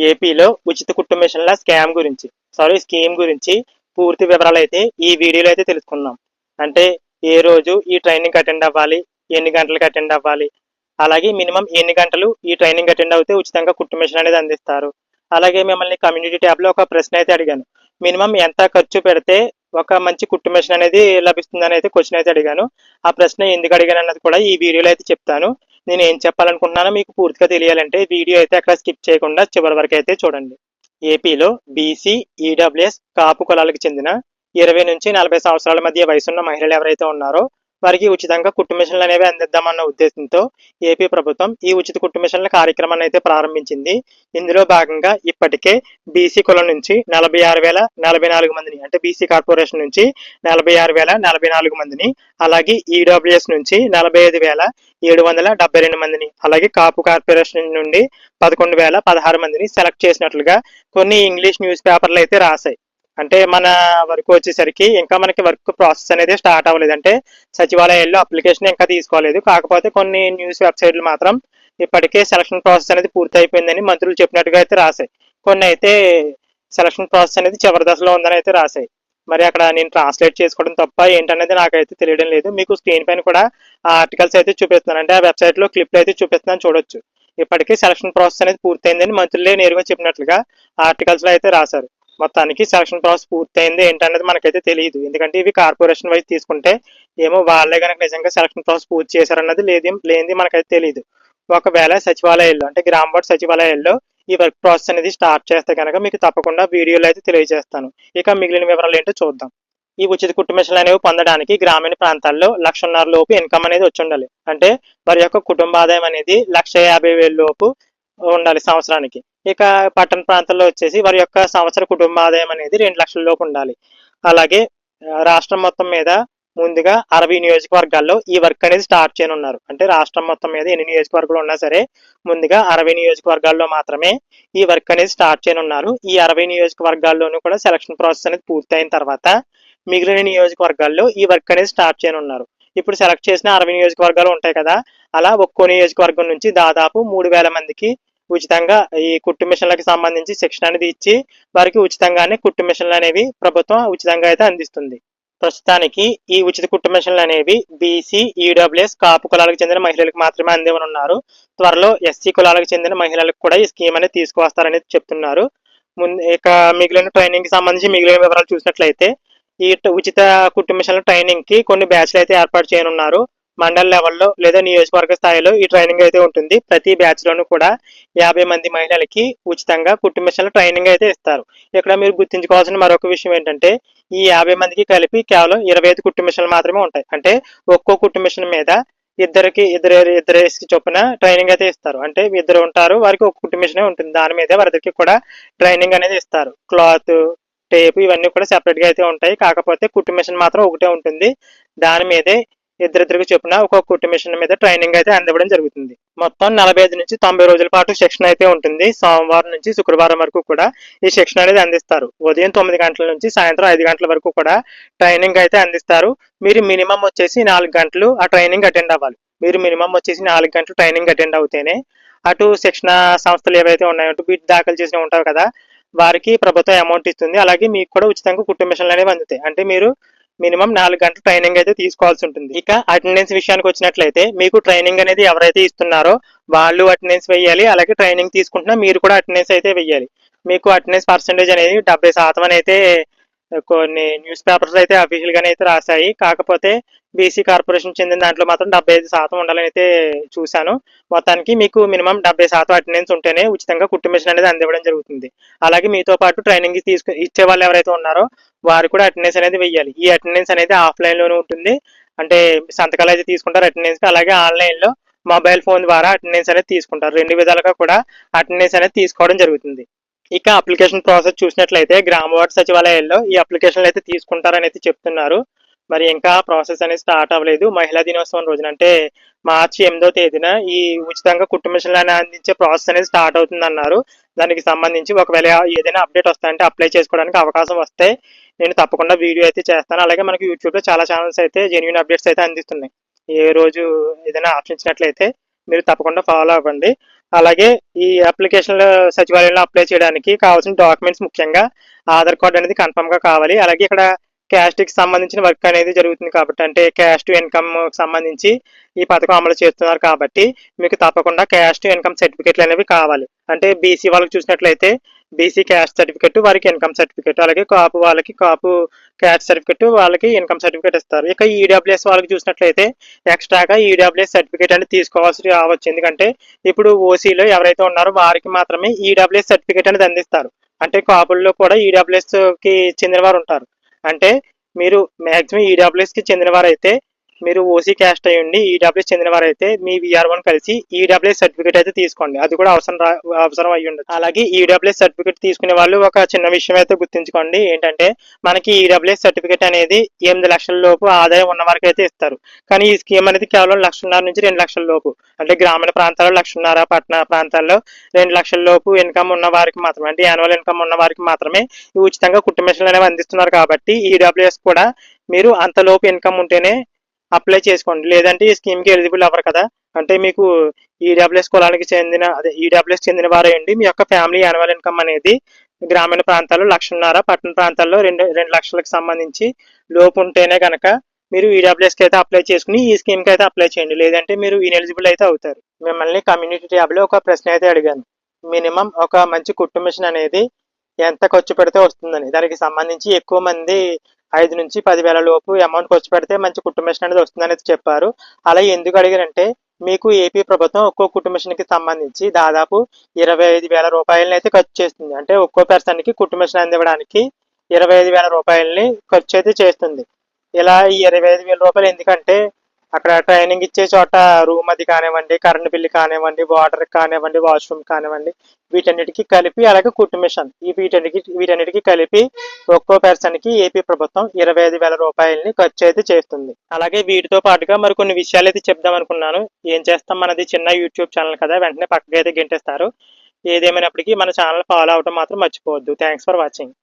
ఏపీలో ఉచిత కుట్టు మిషన్ల స్కీమ్ గురించి పూర్తి వివరాలు అయితే ఈ వీడియోలో అయితే తెలుసుకుందాం. అంటే ఏ రోజు ఈ ట్రైనింగ్ అటెండ్ అవ్వాలి, ఎన్ని గంటలకు అటెండ్ అవ్వాలి, అలాగే మినిమం ఎన్ని గంటలు ఈ ట్రైనింగ్ అటెండ్ అవుతే ఉచితంగా కుట్టు మిషన్ అనేది అందిస్తారు. అలాగే మిమ్మల్ని కమ్యూనిటీ ట్యాబ్లో ఒక ప్రశ్న అయితే అడిగాను. మినిమం ఎంత ఖర్చు పెడితే ఒక మంచి కుట్టు మిషన్ అనేది లభిస్తుందని అయితే క్వశ్చన్ అయితే అడిగాను. ఆ ప్రశ్న ఎందుకు అడిగాను అన్నది కూడా ఈ వీడియోలో అయితే చెప్తాను. నేను ఏం చెప్పాలనుకుంటున్నానో మీకు పూర్తిగా తెలియాలంటే వీడియో అయితే అక్కడ స్కిప్ చేయకుండా చివరి వరకు అయితే చూడండి. ఏపీలో బీసీ, ఈడబ్ల్యూఎస్, కాపు కులాలకు చెందిన 20 నుంచి 40 సంవత్సరాల మధ్య వయసున్న మహిళలు ఎవరైతే ఉన్నారో వారికి ఉచితంగా కుట్టు మిషన్లు అనేవి అందిద్దామన్న ఉద్దేశంతో ఏపీ ప్రభుత్వం ఈ ఉచిత కుట్టు మిషన్ల కార్యక్రమాన్ని అయితే ప్రారంభించింది. ఇందులో భాగంగా ఇప్పటికే బీసీ కులం నుంచి 46,044 మందిని, అంటే బీసీ కార్పొరేషన్ నుంచి 46,044 మందిని, అలాగే ఈడబ్ల్యూఎస్ నుంచి 45,772 మందిని, అలాగే కాపు కార్పొరేషన్ నుండి 11,016 మందిని సెలెక్ట్ చేసినట్లుగా కొన్ని ఇంగ్లీష్ న్యూస్ పేపర్లు అయితే రాశాయి. అంటే మన వరకు వచ్చేసరికి ఇంకా మనకి వర్క్ ప్రాసెస్ అనేది స్టార్ట్ అవ్వలేదు. అంటే సచివాలయాల్లో అప్లికేషన్ ఇంకా తీసుకోలేదు. కాకపోతే కొన్ని న్యూస్ వెబ్సైట్లు మాత్రం ఇప్పటికే సెలక్షన్ ప్రాసెస్ అనేది పూర్తి అయిపోయిందని మంత్రులు చెప్పినట్టుగా అయితే రాశాయి. కొన్ని అయితే సెలక్షన్ ప్రాసెస్ అనేది చివరి దశలో ఉందని అయితే రాశాయి. మరి అక్కడ నేను ట్రాన్స్లేట్ చేసుకోవడం తప్ప ఏంటనేది నాకైతే తెలియడం లేదు. మీకు స్క్రీన్ పైన కూడా ఆ ఆర్టికల్స్ అయితే చూపిస్తున్నాను. అంటే ఆ వెబ్సైట్లో క్లిప్లు అయితే చూపిస్తున్నాను, చూడొచ్చు. ఇప్పటికీ సెలక్షన్ ప్రాసెస్ అనేది పూర్తయిందని మంత్రులే నేరుగా చెప్పినట్లుగా ఆర్టికల్స్ లో అయితే రాశారు. మొత్తానికి సెలక్షన్ ప్రాసెస్ పూర్తయింది ఏంటనేది మనకైతే తెలియదు. ఎందుకంటే ఇవి కార్పొరేషన్ వైజ్ తీసుకుంటే ఏమో వాళ్ళే కనుక నిజంగా సెలక్షన్ ప్రాసెస్ పూర్తి చేశారన్నది లేనిది మనకైతే తెలియదు. ఒకవేళ సచివాలయాల్లో, అంటే గ్రామ వార్డు సచివాలయాల్లో ఈ వర్క్ ప్రాసెస్ అనేది స్టార్ట్ చేస్తే కనుక మీకు తప్పకుండా వీడియోలో అయితే తెలియజేస్తాను. ఇక మిగిలిన వివరాలు ఏంటో చూద్దాం. ఈ ఉచిత కుట్టు మిషన్లు అనేవి పొందడానికి గ్రామీణ ప్రాంతాల్లో 1,50,000 లోపు ఇన్కమ్ అనేది వచ్చి ఉండాలి. అంటే వారి యొక్క కుటుంబ ఆదాయం అనేది 1,50,000 లోపు ఉండాలి సంవత్సరానికి. ఇక పట్టణ ప్రాంతాల్లో వచ్చేసి వారి యొక్క సంవత్సర కుటుంబ ఆదాయం అనేది 2,00,000 లోపు ఉండాలి. అలాగే రాష్ట్రం మొత్తం మీద ముందుగా 60 నియోజకవర్గాల్లో ఈ వర్క్ అనేది స్టార్ట్ చేయనున్నారు. అంటే రాష్ట్రం మొత్తం మీద ఎన్ని నియోజకవర్గాలు ఉన్నా సరే ముందుగా 60 నియోజకవర్గాల్లో మాత్రమే ఈ వర్క్ అనేది స్టార్ట్ చేయనున్నారు. ఈ 60 నియోజకవర్గాల్లోనూ కూడా సెలక్షన్ ప్రాసెస్ అనేది పూర్తయిన తర్వాత మిగిలిన నియోజకవర్గాల్లో ఈ వర్క్ అనేది స్టార్ట్ చేయనున్నారు. ఇప్పుడు సెలెక్ట్ చేసిన 60 నియోజకవర్గాలు ఉంటాయి కదా, అలా ఒక్కో నియోజకవర్గం నుంచి దాదాపు 3,000 మందికి ఉచితంగా ఈ కుట్టు మిషన్లకు సంబంధించి శిక్షణ అనేది ఇచ్చి వారికి ఉచితంగానే కుట్టు మిషన్లు అనేవి ప్రభుత్వం ఉచితంగా అయితే అందిస్తుంది. ప్రస్తుతానికి ఈ ఉచిత కుట్టు మిషన్లు అనేవి బీసీ, ఈడబ్ల్యూఎస్, కాపు కులాలకు చెందిన మహిళలకు మాత్రమే అందివనున్నారు. త్వరలో ఎస్సీ కులాలకు చెందిన మహిళలకు కూడా ఈ స్కీమ్ అనేది తీసుకువస్తారని చెప్తున్నారు. ఇక మిగిలిన ట్రైనింగ్ కి సంబంధించి మిగిలిన వివరాలు చూసినట్లయితే ఈ ఉచిత కుట్టు మిషన్ల ట్రైనింగ్ కి కొన్ని బ్యాచ్లు అయితే ఏర్పాటు చేయనున్నారు. మండల లెవెల్లో లేదా నియోజకవర్గ స్థాయిలో ఈ ట్రైనింగ్ అయితే ఉంటుంది. ప్రతి బ్యాచ్ లోనూ కూడా 50 మంది మహిళలకి ఉచితంగా కుట్టు మిషన్ల ట్రైనింగ్ అయితే ఇస్తారు. ఇక్కడ మీరు గుర్తుంచుకోవాల్సిన మరొక విషయం ఏంటంటే ఈ 50 మందికి కలిపి కేవలం 25 కుట్టు మిషన్లు మాత్రమే ఉంటాయి. అంటే ఒక్కో కుట్టు మిషన్ మీద ఇద్దరేసి చొప్పున ట్రైనింగ్ అయితే ఇస్తారు. అంటే ఇద్దరు ఉంటారు, వారికి ఒక కుట్టు మిషనే ఉంటుంది. దాని మీద వారిద్దరికి కూడా ట్రైనింగ్ అనేది ఇస్తారు. క్లాత్, టేప్ ఇవన్నీ కూడా సెపరేట్ గా అయితే ఉంటాయి. కాకపోతే కుట్టు మిషన్ మాత్రం ఒకటే ఉంటుంది. దాని మీదే ఇద్దరిద్దరికి చొప్పున ఒక్కొక్క కుట్టు మిషన్ మీద ట్రైనింగ్ అయితే అందివ్వడం జరుగుతుంది. మొత్తం 45 నుంచి 90 రోజుల పాటు శిక్షణ అయితే ఉంటుంది. సోమవారం నుంచి శుక్రవారం వరకు కూడా ఈ శిక్షణ అనేది అందిస్తారు. ఉదయం 9 గంటల నుంచి సాయంత్రం 5 గంటల వరకు కూడా ట్రైనింగ్ అయితే అందిస్తారు. మీరు మినిమం వచ్చేసి 4 గంటలు ఆ ట్రైనింగ్ అటెండ్ అవ్వాలి. మీరు మినిమం వచ్చేసి 4 గంటలు ట్రైనింగ్ అటెండ్ అవుతేనే అటు శిక్షణ సంస్థలు ఏవైతే ఉన్నాయో బిడ్ దాఖలు చేసిన ఉంటారు కదా, వారికి ప్రభుత్వం అమౌంట్ ఇస్తుంది. అలాగే మీకు కూడా ఉచితంగా కుట్టు మిషన్లు అనేవి అందుతాయి. అంటే మీరు మినిమం 4 గంటలు ట్రైనింగ్ అయితే తీసుకోవాల్సి ఉంటుంది. ఇక అటెండెన్స్ విషయానికి వచ్చినట్లయితే మీకు ట్రైనింగ్ అనేది ఎవరైతే ఇస్తున్నారో వాళ్ళు అటెండెన్స్ వేయాలి. అలాగే ట్రైనింగ్ తీసుకుంటున్నా మీరు కూడా అటెండెన్స్ అయితే వేయాలి. మీకు అటెండెన్స్ పర్సెంటేజ్ అనేది 70% అని అయితే కొన్ని న్యూస్ పేపర్స్ అయితే అఫీషియల్ గానే అయితే రాశాయి. కాకపోతే బీసీ కార్పొరేషన్ చెందిన దాంట్లో మాత్రం 75% ఉండాలని అయితే చూశాను. మొత్తానికి మీకు మినిమం 70% అటెండెన్స్ ఉంటేనే ఉచితంగా కుట్టు మిషన్ అనేది అందివ్వడం జరుగుతుంది. అలాగే మీతో పాటు ట్రైనింగ్ ఇచ్చే వాళ్ళు ఎవరైతే ఉన్నారో వారు కూడా అటెండెన్స్ అనేది వెయ్యాలి. ఈ అటెండెన్స్ అనేది ఆఫ్లైన్ లోనే ఉంటుంది. అంటే సంతకాలు అయితే తీసుకుంటారు అటెండెన్స్ కి. అలాగే ఆన్లైన్ లో మొబైల్ ఫోన్ ద్వారా అటెండెన్స్ అనేది తీసుకుంటారు. 2 విధాలుగా కూడా అటెండెన్స్ అనేది తీసుకోవడం జరుగుతుంది. ఇక అప్లికేషన్ ప్రాసెస్ చూసినట్లయితే గ్రామ వార్డు సచివాలయాల్లో ఈ అప్లికేషన్లు అయితే తీసుకుంటారని అయితే చెప్తున్నారు. మరి ఇంకా ప్రాసెస్ అనేది స్టార్ట్ అవ్వలేదు. మహిళా దినోత్సవం రోజున, అంటే మార్చి 8వ తేదీన ఈ ఉచితంగా కుట్టు మిషన్లు అందించే ప్రాసెస్ అనేది స్టార్ట్ అవుతుంది అన్నారు. దానికి సంబంధించి ఒకవేళ ఏదైనా అప్డేట్ వస్తాయంటే అప్లై చేసుకోవడానికి అవకాశం వస్తే నేను తప్పకుండా వీడియో అయితే చేస్తాను. అలాగే మనకి యూట్యూబ్ లో చాలా ఛానల్స్ అయితే జెన్యూన్ అప్డేట్స్ అయితే అందిస్తున్నాయి. ఏ రోజు ఏదైనా ఆప్షన్ ఇచ్చినట్లయితే మీరు తప్పకుండా ఫాలో అవ్వండి. అలాగే ఈ అప్లికేషన్ సచివాలయంలో అప్లై చేయడానికి కావాల్సిన డాక్యుమెంట్స్ ముఖ్యంగా ఆధార్ కార్డ్ అనేది కన్ఫర్మ్ గా కావాలి. అలాగే ఇక్కడ క్యాస్ట్ కి సంబంధించిన వర్క్ అనేది జరుగుతుంది కాబట్టి, అంటే క్యాస్ట్ ఇన్కమ్ సంబంధించి ఈ పథకం అమలు చేస్తున్నారు కాబట్టి మీకు తప్పకుండా క్యాస్ట్ ఇన్కమ్ సర్టిఫికెట్లు అనేవి కావాలి. అంటే బీసీ వాళ్ళకి చూసినట్లయితే బీసీ క్యాస్ట్ సర్టిఫికెట్, వారికి ఇన్కమ్ సర్టిఫికెట్, అలాగే కాపు వాళ్ళకి కాపు క్యాస్ట్ సర్టిఫికెట్, వాళ్ళకి ఇన్కమ్ సర్టిఫికెట్ ఇస్తారు. ఇక ఈడబ్ల్యూఎస్ వాళ్ళకి చూసినట్లయితే ఎక్స్ట్రాగా ఈడబ్ల్యూఎస్ సర్టిఫికేట్ అనేది తీసుకోవాల్సి రావచ్చు. ఎందుకంటే ఇప్పుడు ఓసీలో ఎవరైతే ఉన్నారో వారికి మాత్రమే ఈడబ్ల్యూఎస్ సర్టిఫికేట్ అనేది అందిస్తారు. అంటే కాపుల్లో కూడా ఈడబ్ల్యూఎస్ కి చెందిన వారు ఉంటారు. అంటే మీరు మాక్సిమం ఈడబ్ల్యూఎస్ కి చెందిన వారైతే, మీరు ఓసీ క్యాస్ట్ అయ్యండి ఈడబ్ల్యూఎస్ చెందిన వారైతే మీ విఆర్ఓని కలిసి ఈడబ్ల్యూఎస్ సర్టిఫికేట్ అయితే తీసుకోండి. అది కూడా అవసరం అయ్యి ఉండదు. అలాగే ఈడబ్ల్యూఎస్ సర్టిఫికేట్ తీసుకునే వాళ్ళు ఒక చిన్న విషయం అయితే గుర్తుంచుకోండి. ఏంటంటే మనకి ఈడబ్ల్యూఎస్ సర్టిఫికేట్ అనేది 8 లక్షల లోపు ఆదాయం ఉన్న వారికి అయితే ఇస్తారు. కానీ ఈ స్కీమ్ అనేది కేవలం 1,50,000 నుంచి 2 లక్షల లోపు, అంటే గ్రామీణ ప్రాంతాల్లో 1,50,000, పట్టణ ప్రాంతాల్లో 2 లక్షల లోపు ఇన్కమ్ ఉన్న వారికి మాత్రమే, అంటే యాన్యువల్ ఇన్కమ్ ఉన్న వారికి మాత్రమే ఉచితంగా కుట్టు మిషన్లు అనేవి అందిస్తున్నారు. కాబట్టి ఈడబ్ల్యూఎస్ కూడా మీరు అంతలోపు ఇన్కమ్ ఉంటేనే అప్లై చేసుకోండి. లేదంటే ఈ స్కీమ్ కి ఎలిజిబుల్ అవ్వరు కదా. అంటే మీకు ఈడబ్ల్యూఎస్ కులానికి చెందిన, అదే ఈడబ్ల్యూఎస్ చెందిన వారేయండి మీ యొక్క ఫ్యామిలీ యాన్యువల్ ఇన్కమ్ అనేది గ్రామీణ ప్రాంతాల్లో 1,50,000, పట్టణ ప్రాంతాల్లో 2 లక్షలకు సంబంధించి లోపు ఉంటేనే కనుక మీరు ఈడబ్ల్యూఎస్ కి అయితే అప్లై చేసుకుని ఈ స్కీమ్ కి అయితే అప్లై చేయండి. లేదంటే మీరు ఇనెలిజిబుల్ అయితే అవుతారు. మిమ్మల్ని కమ్యూనిటీ ట్యాబ్ లో ఒక ప్రశ్న అయితే అడిగాను. మినిమం ఒక మంచి కుట్టు మిషన్ అనేది ఎంత ఖర్చు పెడితే వస్తుందని. దానికి సంబంధించి ఎక్కువ మంది 5 నుంచి 10,000 లోపు అమౌంట్ ఖర్చు పెడితే మంచి కుట్టు మిషన్ అనేది వస్తుందని చెప్పారు. అలా ఎందుకు అడిగారంటే, మీకు ఏపీ ప్రభుత్వం ఒక్కో కుట్టు మిషన్ కి సంబంధించి దాదాపు 25,000 రూపాయలని అయితే ఖర్చు చేస్తుంది. అంటే ఒక్కో పర్సన్ కి కుట్టు మిషన్ అందివ్వడానికి 25,000 రూపాయలని ఖర్చు అయితే చేస్తుంది. ఇలా ఈ 25,000 రూపాయలు ఎందుకంటే, అక్కడ ట్రైనింగ్ ఇచ్చే చోట రూమ్ అది కానివ్వండి, కరెంట్ బిల్లు కానివ్వండి, వాటర్ కానివ్వండి, వాష్రూమ్ కానివ్వండి, వీటన్నిటికీ కలిపి, అలాగే కుట్టు మిషన్, వీటన్నిటికీ కలిపి ఒక్కో పర్సన్ కి ఏపీ ప్రభుత్వం 25,000 రూపాయలని ఖర్చు అయితే చేస్తుంది. అలాగే వీటితో పాటుగా మరి కొన్ని విషయాలు అయితే చెప్దాం అనుకున్నాను. ఏం చేస్తాం, మనది చిన్న యూట్యూబ్ ఛానల్ కదా, వెంటనే పక్కకి అయితే గెంటేస్తారు. ఏదేమైనప్పటికీ మన ఛానల్ ఫాలో అవడం మాత్రం మర్చిపోవద్దు. Thanks for watching.